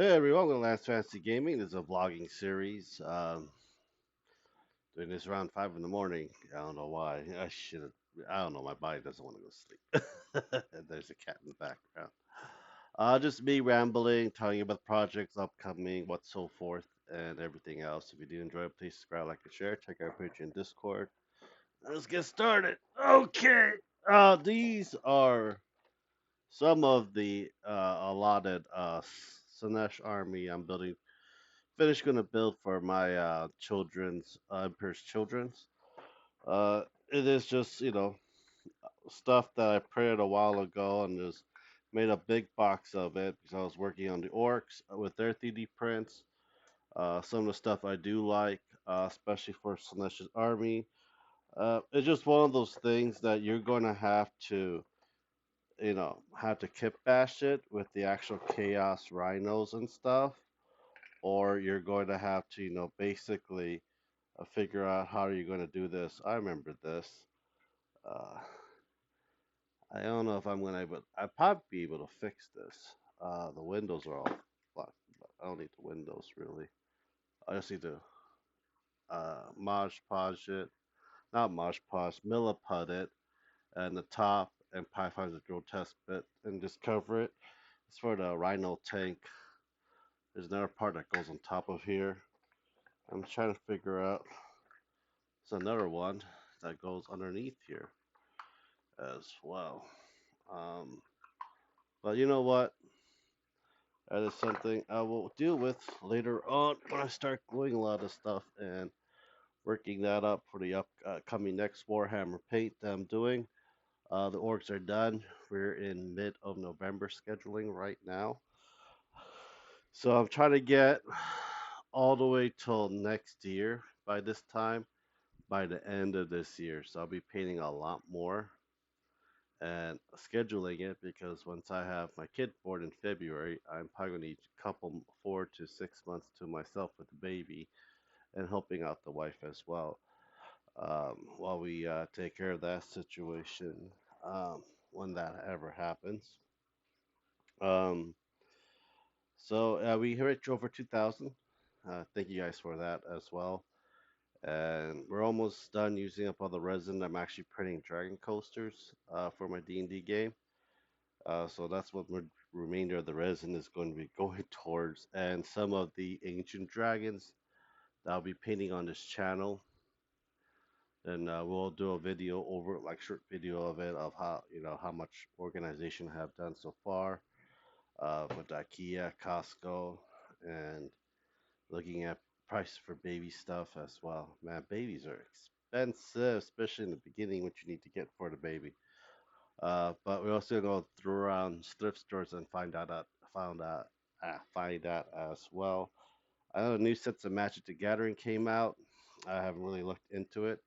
Hey everyone, welcome to Last Fantasy Gaming. This is a vlogging series. Doing this around 5 in the morning. I don't know why. I should have. I don't know. My body doesn't want to go to sleep. There's a cat in the background. Just me rambling, telling you about projects upcoming, what so forth, and everything else. If you do enjoy it, please subscribe, like, and share. Check out Patreon, Discord. Let's get started. Okay. These are some of the allotted Sinesh army I'm building finished gonna build for my children's emperes children's. It is just stuff that I printed a while ago and just made a big box of it because I was working on the orcs with their 3D prints. Some of the stuff I do like, especially for Sinesh's army. It's just one of those things that you're going to have to kit bash it with the actual chaos rhinos and stuff, or you're going to have to, basically figure out how are you going to do this. I remember this. Uh, I don't know if I'm going to, but I'd probably be able to fix this. The windows are all blocked, but I don't need the windows really. I just need to Mod Podge it, not Mod Podge, Milliput it, and the top, and probably find the drill test bit and just cover it. It's for the Rhino tank. There's another part that goes on top of here. I'm trying to figure out. There's another one that goes underneath here as well. Um, but you know what? That is something I will deal with later on when I start gluing a lot of stuff and working that up for the upcoming next Warhammer paint that I'm doing. The orgs are done. We're in mid of November scheduling right now. So I'm trying to get all the way till next year by this time, by the end of this year. So I'll be painting a lot more and scheduling it because once I have my kid born in February, I'm probably going to need a couple 4 to 6 months to myself with the baby and helping out the wife as well while we take care of that situation um, when that ever happens. Um, so we reached over 2,000. Thank you guys for that as well. And we're almost done using up all the resin. I'm actually printing dragon coasters for my D&D game. So that's what the remainder of the resin is going to be going towards, and some of the ancient dragons that I'll be painting on this channel. And we'll do a video over, like short video of it, of how much organization I have done so far with IKEA, Costco, and looking at price for baby stuff as well. Man, babies are expensive, especially in the beginning, what you need to get for the baby. But we also go through around thrift stores and find out as well. I know new sets of Magic the Gathering came out. I haven't really looked into it.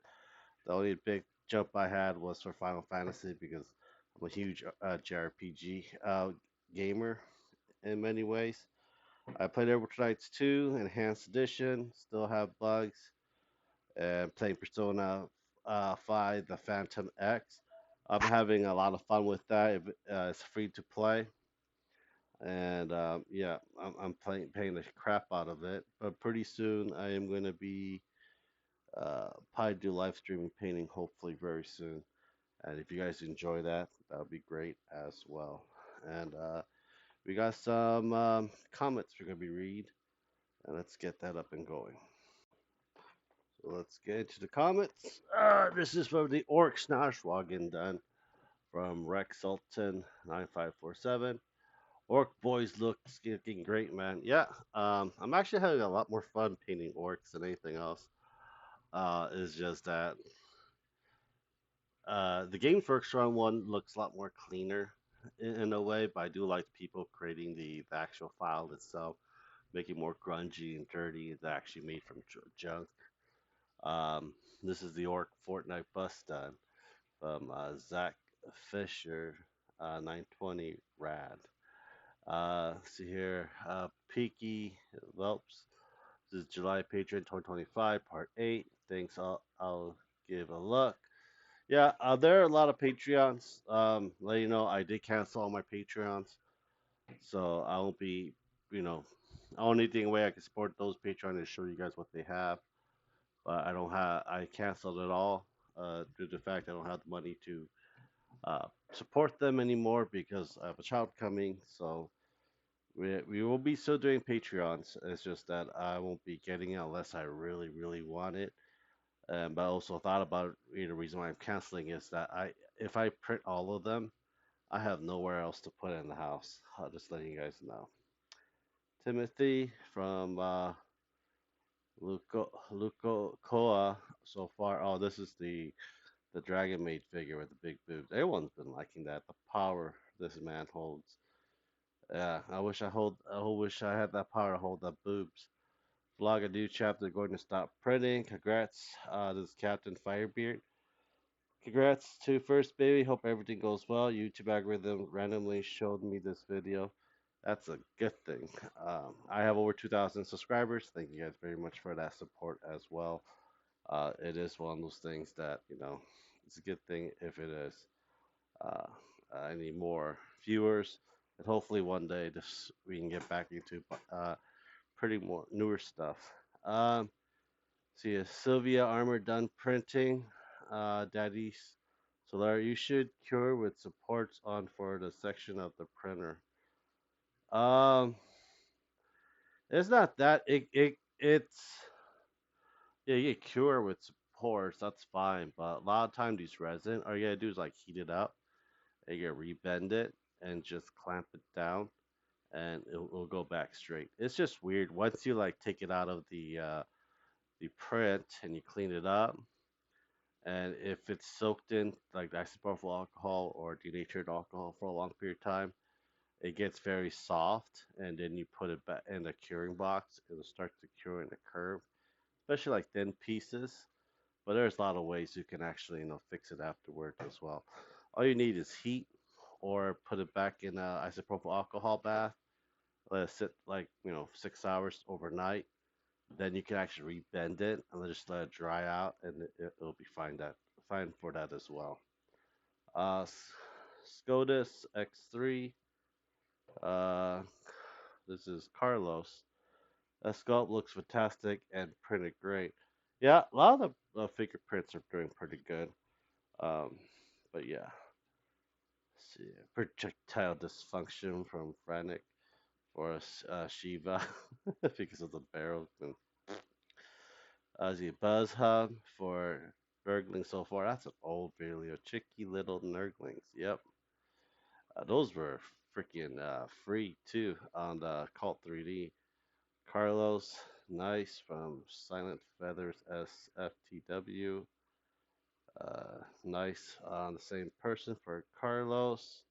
The only big jump I had was for Final Fantasy because I'm a huge JRPG gamer in many ways. I played Overwatch Nights 2 Enhanced Edition, still have bugs, and playing Persona 5 The Phantom X. I'm having a lot of fun with that. It's free to play, and yeah, I'm paying the crap out of it. But pretty soon, I am going to be probably do live streaming painting, hopefully very soon. And if you guys enjoy that, that would be great as well. And we got some comments we're going to be read, and let's get that up and going. So let's get into the comments. This is from the Orc Snashwagon done from Rex Sultan 9547. Orc boys looking great, man. Yeah, I'm actually having a lot more fun painting orcs than anything else. It's just that the Games Workshop one looks a lot more cleaner in a way, but I do like people creating the actual file itself, making it more grungy and dirty. It's actually made from junk. Um, this is the Orc Fortnite bust done from Zach Fisher, 920 Rad. Let's see here. Peaky Whelps. This is July Patreon 2025, Part 8. Thanks. I'll give a look. Yeah, there are a lot of Patreons. Let you know, I did cancel all my Patreons. So I won't be, you know, Only thing way I can support those Patreon is show you guys what they have. But I canceled it all due to the fact I don't have the money to support them anymore because I have a child coming. So we will be still doing Patreons. It's just that I won't be getting it unless I really, really want it. But I also thought about the reason why I'm canceling is that if I print all of them, I have nowhere else to put it in the house. I'll just letting you guys know. Timothy from Luco Koa so far. Oh, this is the Dragon Maid figure with the big boobs. Everyone's been liking that. The power this man holds. Yeah, I wish I had that power to hold the boobs. Vlog a new chapter going to stop printing. Congrats. This is Captain Firebeard. Congrats to first baby. Hope everything goes well. YouTube algorithm randomly showed me this video. That's a good thing. I have over 2,000 subscribers. Thank you guys very much for that support as well. It is one of those things that, it's a good thing if it is. Uh, I need more viewers, and hopefully one day this we can get back into pretty more newer stuff. Um, See, Sylvia Armor done printing. Daddy's Solar, you should cure with supports on for the section of the printer. Um, it's not that it's yeah, you get cure with supports, that's fine. But a lot of time these resin, all you gotta do is like heat it up and you rebend it and just clamp it down and it'll go back straight. It's just weird once you like take it out of the print and you clean it up. And if it's soaked in like isopropyl alcohol or denatured alcohol for a long period of time, it gets very soft. And then you put it back in the curing box, it'll start to cure in the curve, especially like thin pieces. But there's a lot of ways you can actually, fix it afterward as well. All you need is heat, or put it back in a isopropyl alcohol bath. Let it sit like 6 hours overnight. Then you can actually rebend it and then just let it dry out, and it'll be fine for that as well. SCOTUS X3. Uh, this is Carlos. That sculpt looks fantastic and printed great. Yeah, a lot of the figure prints are doing pretty good. Um, but yeah, let's see, projectile dysfunction from Frantic for Shiva because of the barrel. And the Buzz Hub for Nurglings so far. That's an old video. Chicky little Nurglings. Yep. Those were freaking free too on the Cult 3D. Carlos, nice from Silent Feathers SFTW. Nice on the same person for Carlos.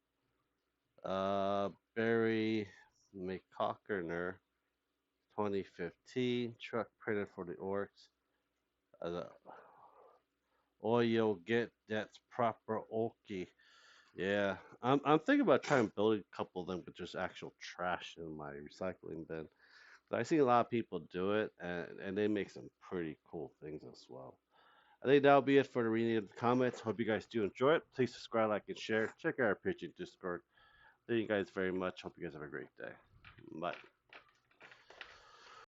Barry McCockerner, 2015. Truck printed for the orcs. The oil get that's proper oaky. Yeah, I'm thinking about trying to build a couple of them with just actual trash in my recycling bin. I see a lot of people do it, and they make some pretty cool things as well. I think that'll be it for the reading of the comments. Hope you guys do enjoy it. Please subscribe, like, and share. Check out our Patreon Discord. Thank you guys very much. Hope you guys have a great day. Bye.